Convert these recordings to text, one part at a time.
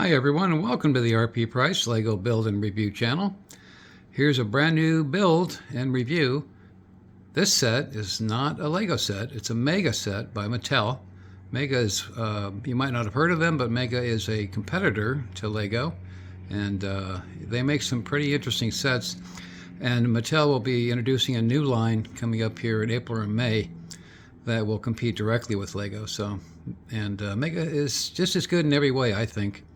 Hi everyone, and welcome to the RP Price Lego Build and Review channel. Here's a brand new build and review. This set is not a Lego set, it's a Mega set by Mattel. Mega is, you might not have heard of them, but Mega is a competitor to Lego, and they make some pretty interesting sets. And Mattel will be introducing a new line coming up here in April or May that will compete directly with Lego. And Mega is just as good in every way, I think.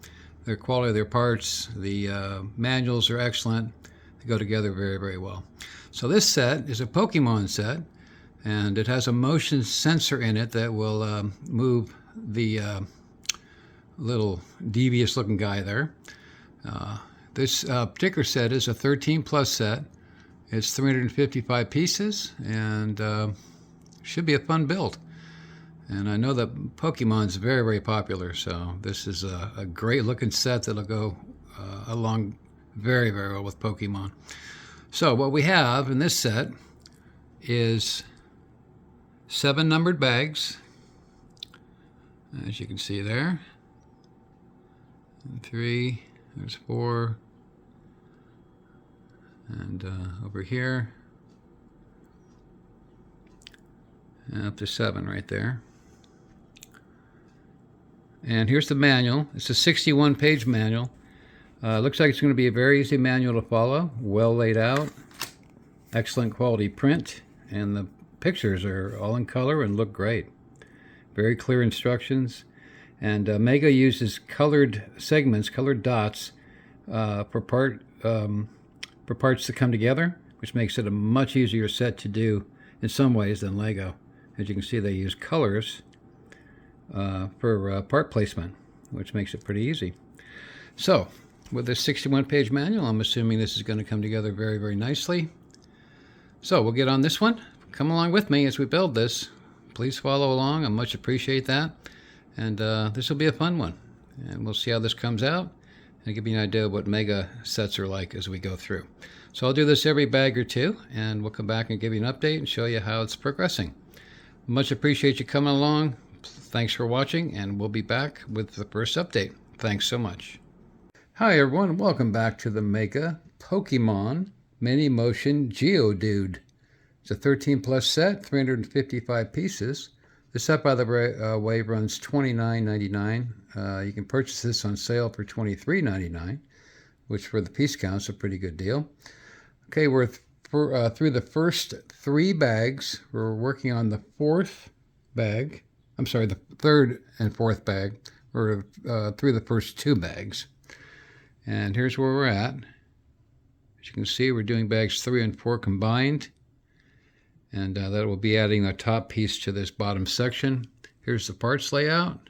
The quality of their parts, the manuals are excellent. They go together very, very well. So this set is a Pokemon set, and it has a motion sensor in it that will move the little devious looking guy there. This particular set is a 13 plus set. It's 355 pieces, and should be a fun build. And I know that Pokemon's very, very popular, so this is a great looking set that'll go along very, very well with Pokemon. So what we have in this set is 7 numbered bags, as you can see there. And 3, there's 4, and over here, and up to 7 right there. And here's the manual. It's a 61-page manual. Looks like it's going to be a very easy manual to follow. Well laid out. Excellent quality print. And the pictures are all in color and look great. Very clear instructions. And Mega uses colored segments, colored dots, for parts to come together, which makes it a much easier set to do in some ways than Lego. As you can see, they use colors for part placement, which makes it pretty easy. So, with this 61-page manual, I'm assuming this is going to come together very, very nicely. So, we'll get on this one. Come along with me as we build this. Please follow along. I much appreciate that. And this will be a fun one. And we'll see how this comes out and give you an idea of what Mega sets are like as we go through. So, I'll do this every bag or two, and we'll come back and give you an update and show you how it's progressing. Much appreciate you coming along. Thanks for watching, and we'll be back with the first update. Thanks so much. Hi everyone, welcome back to the Mega Pokemon Mini Motion GEODUDE. It's a 13 plus set, 355 pieces. The set, by the way, runs $29.99. You can purchase this on sale for $23.99, which for the piece count is a pretty good deal. Okay, we're through the first 3 bags. We're working on the 4th bag. I'm sorry, the 3rd and 4th bag. We're through the first 2 bags. And here's where we're at. As you can see, we're doing bags 3 and 4 combined. And that will be adding the top piece to this bottom section. Here's the parts layout.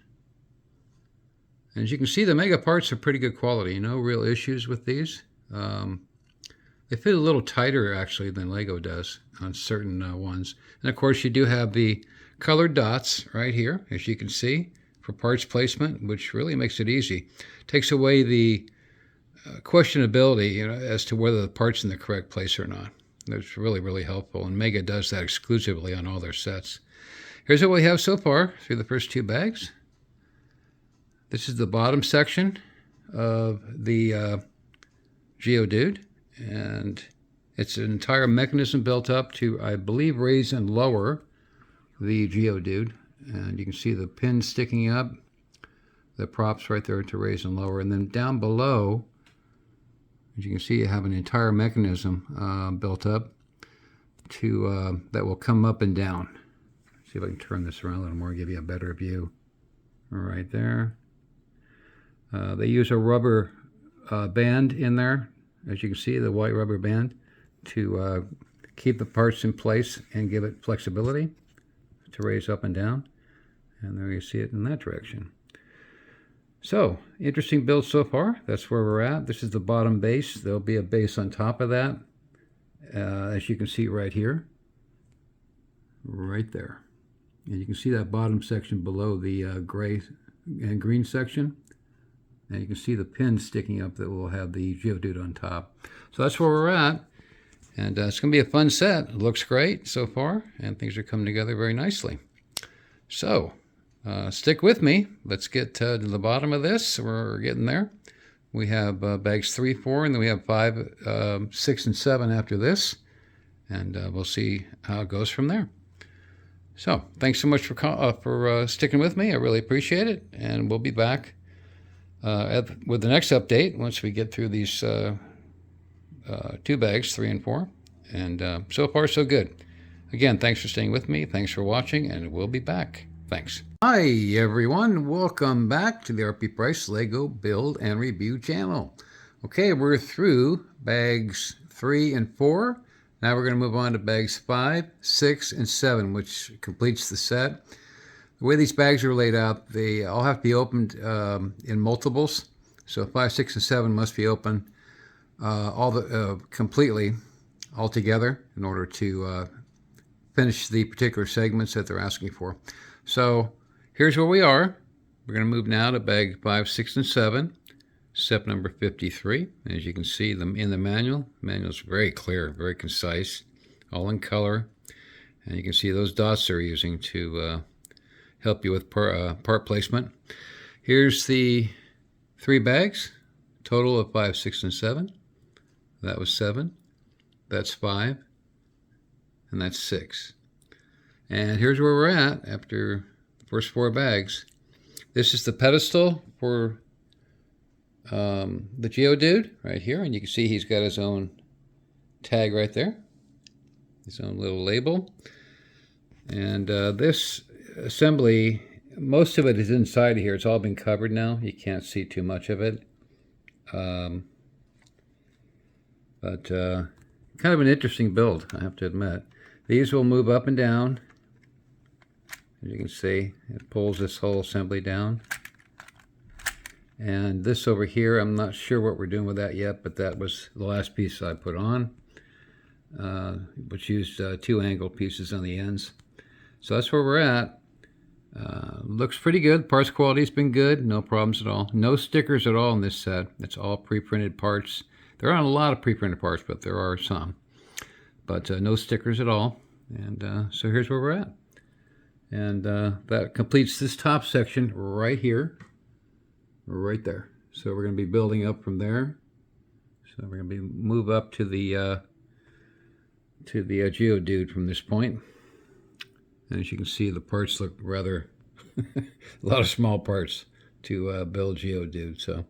And as you can see, the Mega parts are pretty good quality. No real issues with these. They fit a little tighter, actually, than Lego does on certain ones. And of course, you do have the colored dots right here, as you can see, for parts placement, which really makes it easy. Takes away the questionability, as to whether the part's in the correct place or not. That's really, really helpful, and Mega does that exclusively on all their sets. Here's what we have so far through the first 2 bags. This is the bottom section of the GEODUDE, and it's an entire mechanism built up to, I believe, raise and lower the GEODUDE. And you can see the pins sticking up, the props right there to raise and lower. And then down below, as you can see, you have an entire mechanism built up to that will come up and down. Let's see if I can turn this around a little more, give you a better view. Right there. They use a rubber band in there, as you can see, the white rubber band, to keep the parts in place and give it flexibility to raise up and down. And there you see it in that direction. So, interesting build so far. That's where we're at. This is the bottom base. There'll be a base on top of that, as you can see right here. Right there. And you can see that bottom section below the gray and green section. And you can see the pins sticking up that will have the GEODUDE on top. So that's where we're at. And it's going to be a fun set. It looks great so far, and things are coming together very nicely. So, stick with me. Let's get to the bottom of this. We're getting there. We have bags 3, 4, and then we have 5, 6, and 7 after this. And we'll see how it goes from there. So thanks so much for sticking with me. I really appreciate it. And we'll be back with the next update once we get through these 2 bags, 3 and 4. And so far, so good. Again, thanks for staying with me. Thanks for watching, and we'll be back. Thanks. Hi, everyone. Welcome back to the RP Price Lego Build and Review channel. Okay, we're through bags 3 and 4. Now we're going to move on to bags 5, 6, and 7, which completes the set. The way these bags are laid out, they all have to be opened in multiples. So 5, 6, and 7 must be open completely, all together, in order to finish the particular segments that they're asking for. So here's where we are. We're going to move now to bag 5, 6, and 7, step number 53. As you can see in the manual, the manual is very clear, very concise, all in color. And you can see those dots they're using to help you with part placement. Here's the 3 bags, total of 5, 6, and 7. That was 7. That's 5. And that's 6. And here's where we're at after the first 4 bags. This is the pedestal for the GEODUDE right here, and you can see he's got his own tag right there, his own little label. And this assembly, most of it is inside here. It's all been covered now. You can't see too much of it. But kind of an interesting build, I have to admit. These will move up and down. As you can see, it pulls this whole assembly down. And this over here, I'm not sure what we're doing with that yet, but that was the last piece I put on, which used 2 angled pieces on the ends. So that's where we're at. Looks pretty good. Parts quality's been good. No problems at all. No stickers at all in this set. It's all pre-printed parts. There aren't a lot of pre-printed parts, but there are some. But no stickers at all. And so here's where we're at. And that completes this top section right here, right there. So we're going to be building up from there. So we're going to move up to the GEODUDE from this point. And as you can see, the parts look rather a lot of small parts to build GEODUDE. So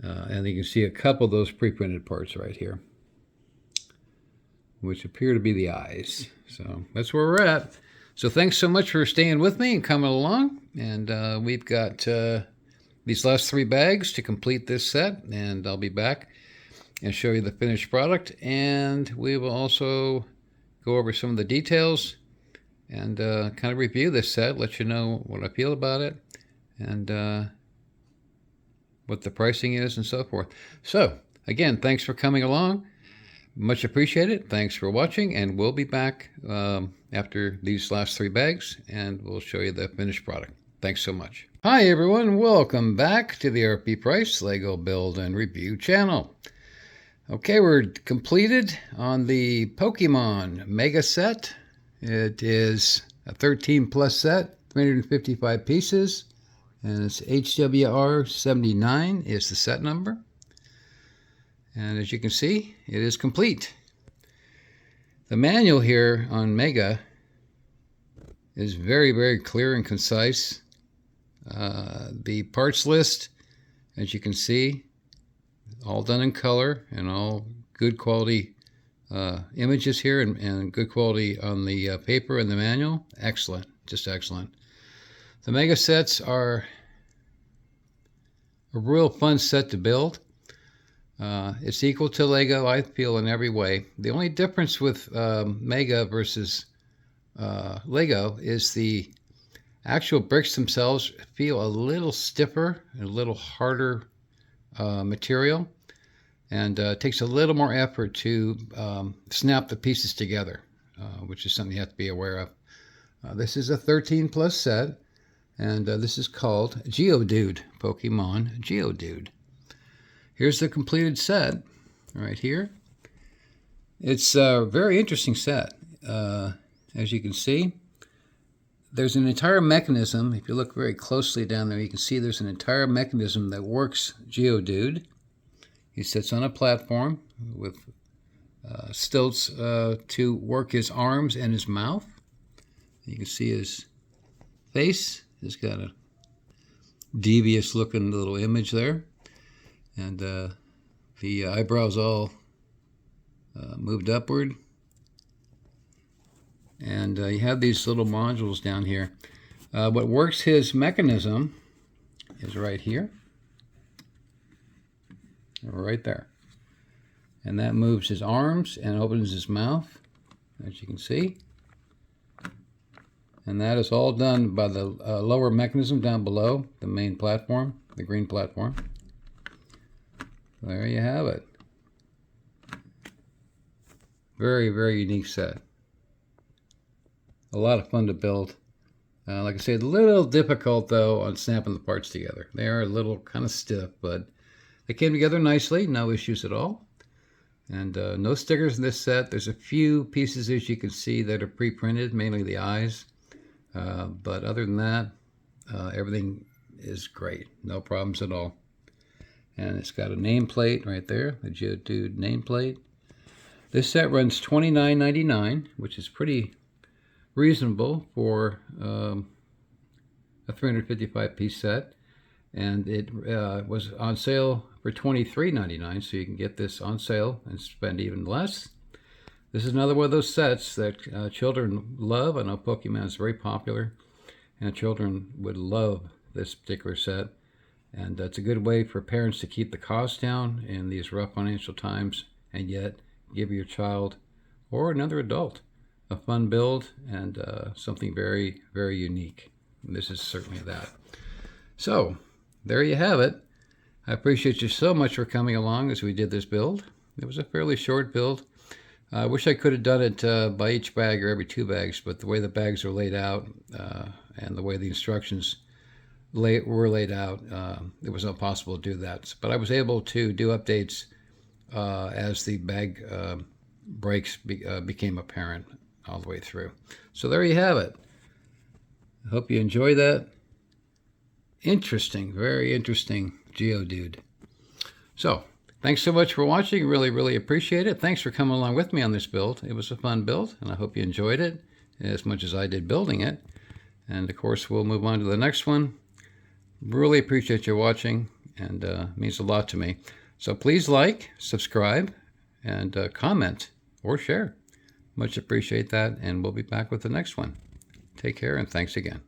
and you can see a couple of those pre-printed parts right here, which appear to be the eyes. So that's where we're at. So thanks so much for staying with me and coming along. And we've got these last 3 bags to complete this set, and I'll be back and show you the finished product. And we will also go over some of the details and kind of review this set, let you know what I feel about it, and what the pricing is and so forth. So again, thanks for coming along. Much appreciated. Thanks for watching, and we'll be back after these last 3 bags, and we'll show you the finished product. Thanks so much. Hi everyone, welcome back to the RP Price Lego Build and Review channel. Okay, we're completed on the Pokemon Mega Set. It is a 13 plus set, 355 pieces, and it's HWR79 is the set number. And as you can see, it is complete. The manual here on Mega is very, very clear and concise. The parts list, as you can see, all done in color and all good quality images here and good quality on the paper and the manual. Excellent, just excellent. The Mega sets are a real fun set to build. It's equal to Lego, I feel, in every way. The only difference with Mega versus Lego is the actual bricks themselves feel a little stiffer, a little harder material, and it takes a little more effort to snap the pieces together, which is something you have to be aware of. This is a 13 plus set, and this is called GEODUDE, Pokemon GEODUDE. Here's the completed set right here. It's a very interesting set. As you can see, there's an entire mechanism. If you look very closely down there, you can see there's an entire mechanism that works GEODUDE. He sits on a platform with stilts to work his arms and his mouth. You can see his face. He's got a devious looking little image there. And the eyebrows all moved upward. And you have these little modules down here. What works his mechanism is right here. Right there. And that moves his arms and opens his mouth, as you can see. And that is all done by the lower mechanism down below, the main platform, the green platform. There you have it. Very, very unique set. A lot of fun to build. Like I said, a little difficult though on snapping the parts together. They are a little kind of stiff, but they came together nicely, no issues at all. And no stickers in this set. There's a few pieces, as you can see, that are pre-printed, mainly the eyes. But other than that, everything is great. No problems at all. And it's got a nameplate right there, the GEODUDE nameplate. This set runs $29.99, which is pretty reasonable for a 355-piece set. And it was on sale for $23.99, so you can get this on sale and spend even less. This is another one of those sets that children love. I know Pokemon is very popular, and children would love this particular set. And it's a good way for parents to keep the cost down in these rough financial times, and yet give your child or another adult a fun build and something very, very unique. And this is certainly that. So there you have it. I appreciate you so much for coming along as we did this build. It was a fairly short build. I wish I could have done it by each bag or every 2 bags, but the way the bags are laid out and the way the instructions were laid out, it was not possible to do that. But I was able to do updates as the bag breaks became apparent all the way through. So there you have it. I hope you enjoy that. Interesting, very interesting GEODUDE. So, thanks so much for watching. Really, really appreciate it. Thanks for coming along with me on this build. It was a fun build, and I hope you enjoyed it as much as I did building it. And of course, we'll move on to the next one. Really appreciate you watching, and it means a lot to me. So please like, subscribe, and comment or share. Much appreciate that, and we'll be back with the next one. Take care, and thanks again.